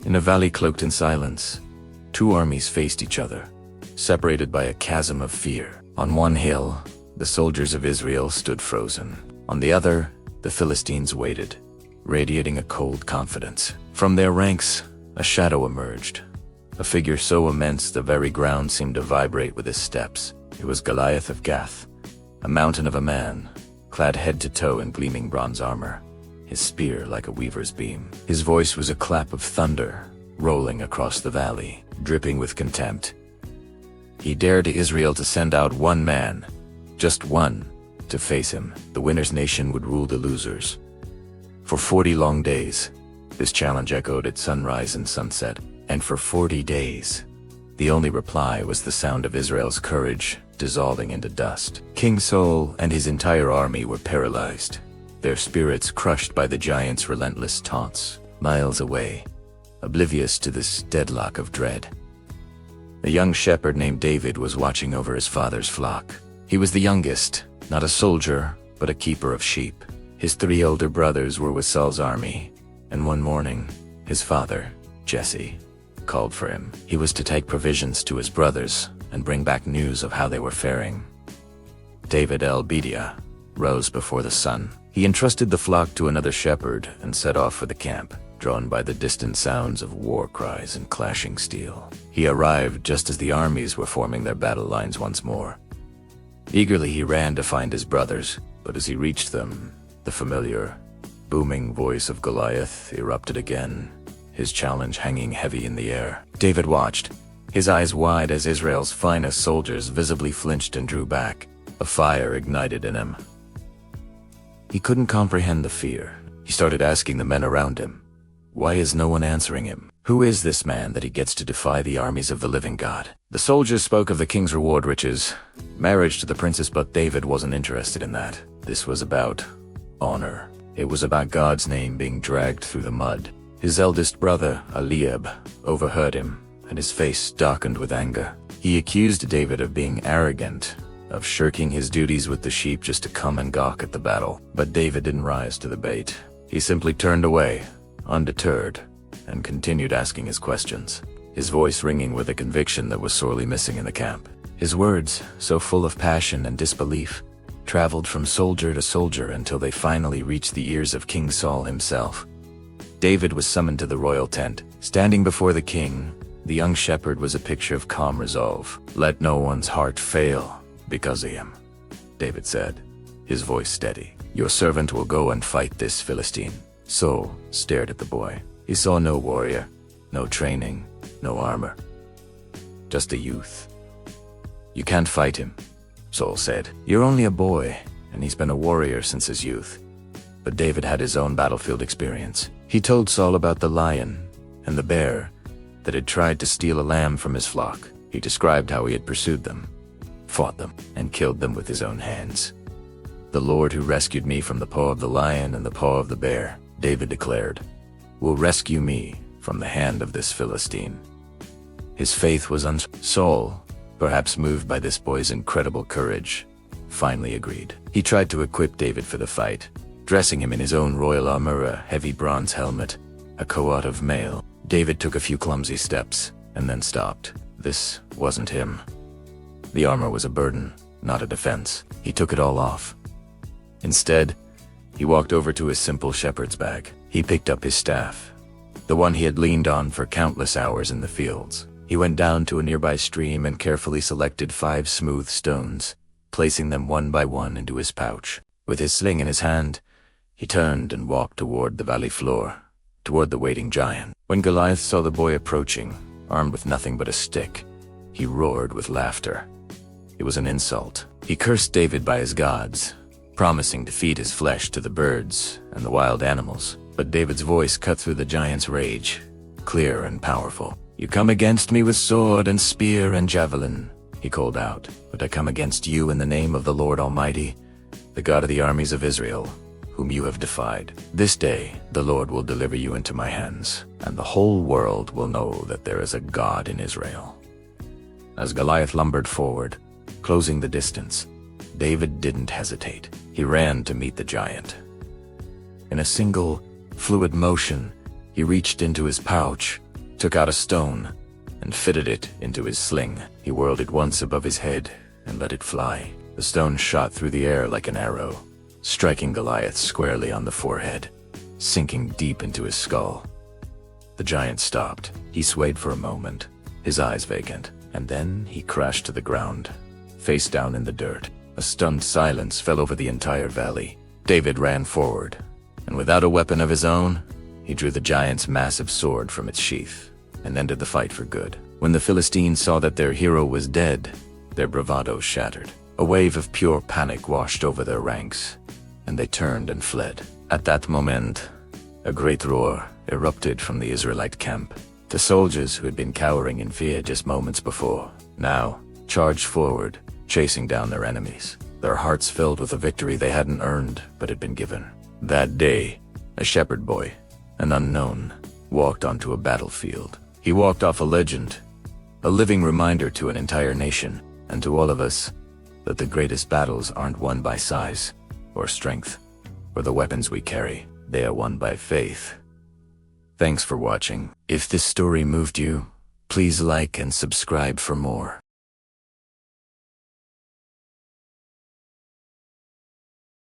In a valley cloaked in silence, two armies faced each other, separated by a chasm of fear. On one hill, the soldiers of Israel stood frozen. On the other, the Philistines waited, radiating a cold confidence. From their ranks, a shadow emerged, a figure so immense the very ground seemed to vibrate with his steps. It was Goliath of Gath, a mountain of a man, clad head to toe in gleaming bronze armor, his spear like a weaver's beam. His voice was a clap of thunder, rolling across the valley, dripping with contempt. He dared Israel to send out one man, just one, to face him. The winner's nation would rule the losers. For 40 long days, this challenge echoed at sunrise and sunset, and for 40 days, the only reply was the sound of Israel's courage dissolving into dust. King Saul and his entire army were paralyzed, their spirits crushed by the giant's relentless taunts. Miles away, oblivious to this deadlock of dread, a young shepherd named David was watching over his father's flock. He was the youngest, not a soldier, but a keeper of sheep. His 3 older brothers were with Saul's army, and one morning, his father, Jesse, called for him. He was to take provisions to his brothers and bring back news of how they were faring. David el-Bediah rose before the sun. He entrusted the flock to another shepherd and set off for the camp, drawn by the distant sounds of war cries and clashing steel. He arrived just as the armies were forming their battle lines once more. Eagerly he ran to find his brothers, but as he reached them, the familiar, booming voice of Goliath erupted again, his challenge hanging heavy in the air. David watched, his eyes wide as Israel's finest soldiers visibly flinched and drew back, a fire ignited in him. He couldn't comprehend the fear. He started asking the men around him, why is no one answering him? Who is this man that he gets to defy the armies of the living God? The soldiers spoke of the king's reward riches, marriage to the princess, but David wasn't interested in that. This was about honor. It was about God's name being dragged through the mud. His eldest brother, Eliab, overheard him, and his face darkened with anger. He accused David of being arrogant, of shirking his duties with the sheep just to come and gawk at the battle. But David didn't rise to the bait. He simply turned away, undeterred, and continued asking his questions, his voice ringing with a conviction that was sorely missing in the camp. His words, so full of passion and disbelief, traveled from soldier to soldier until they finally reached the ears of King Saul himself. David was summoned to the royal tent. Standing before the king, the young shepherd was a picture of calm resolve. Let no one's heart fail because of him, David said, his voice steady. Your servant will go and fight this Philistine. Saul stared at the boy. He saw no warrior, no training, no armor, just a youth. You can't fight him, Saul said. You're only a boy, and he's been a warrior since his youth. But David had his own battlefield experience. He told Saul about the lion and the bear that had tried to steal a lamb from his flock. He described how he had pursued them, fought them, and killed them with his own hands. The Lord who rescued me from the paw of the lion and the paw of the bear, David declared, will rescue me from the hand of this Philistine. His faith was Saul, perhaps moved by this boy's incredible courage, finally agreed. He tried to equip David for the fight, dressing him in his own royal armor, a heavy bronze helmet, a coat of mail. David took a few clumsy steps, and then stopped. This wasn't him. The armor was a burden, not a defense. He took it all off. Instead, he walked over to his simple shepherd's bag. He picked up his staff, the one he had leaned on for countless hours in the fields. He went down to a nearby stream and carefully selected 5 smooth stones, placing them one by one into his pouch. With his sling in his hand, he turned and walked toward the valley floor, toward the waiting giant. When Goliath saw the boy approaching, armed with nothing but a stick, he roared with laughter. It was an insult. He cursed David by his gods, promising to feed his flesh to the birds and the wild animals. But David's voice cut through the giant's rage, clear and powerful. You come against me with sword and spear and javelin, he called out, but I come against you in the name of the Lord Almighty, the God of the armies of Israel, whom you have defied. This day the Lord will deliver you into my hands, and the whole world will know that there is a God in Israel. As Goliath lumbered forward, closing the distance, David didn't hesitate. He ran to meet the giant. In a single, fluid motion, he reached into his pouch, took out a stone and fitted it into his sling. He whirled it once above his head and let it fly. The stone shot through the air like an arrow, striking Goliath squarely on the forehead, sinking deep into his skull. The giant stopped. He swayed for a moment, his eyes vacant, and then he crashed to the ground, face down in the dirt. A stunned silence fell over the entire valley. David ran forward, and without a weapon of his own, he drew the giant's massive sword from its sheath and ended the fight for good. When the Philistines saw that their hero was dead, their bravado shattered. A wave of pure panic washed over their ranks, and they turned and fled. At that moment, a great roar erupted from the Israelite camp. The soldiers who had been cowering in fear just moments before now charged forward, chasing down their enemies, their hearts filled with a victory they hadn't earned but had been given. That day, a shepherd boy, an unknown, walked onto a battlefield. He walked off a legend, a living reminder to an entire nation, and to all of us, that the greatest battles aren't won by size, or strength, or the weapons we carry. They are won by faith. Thanks for watching. If this story moved you, please like and subscribe for more.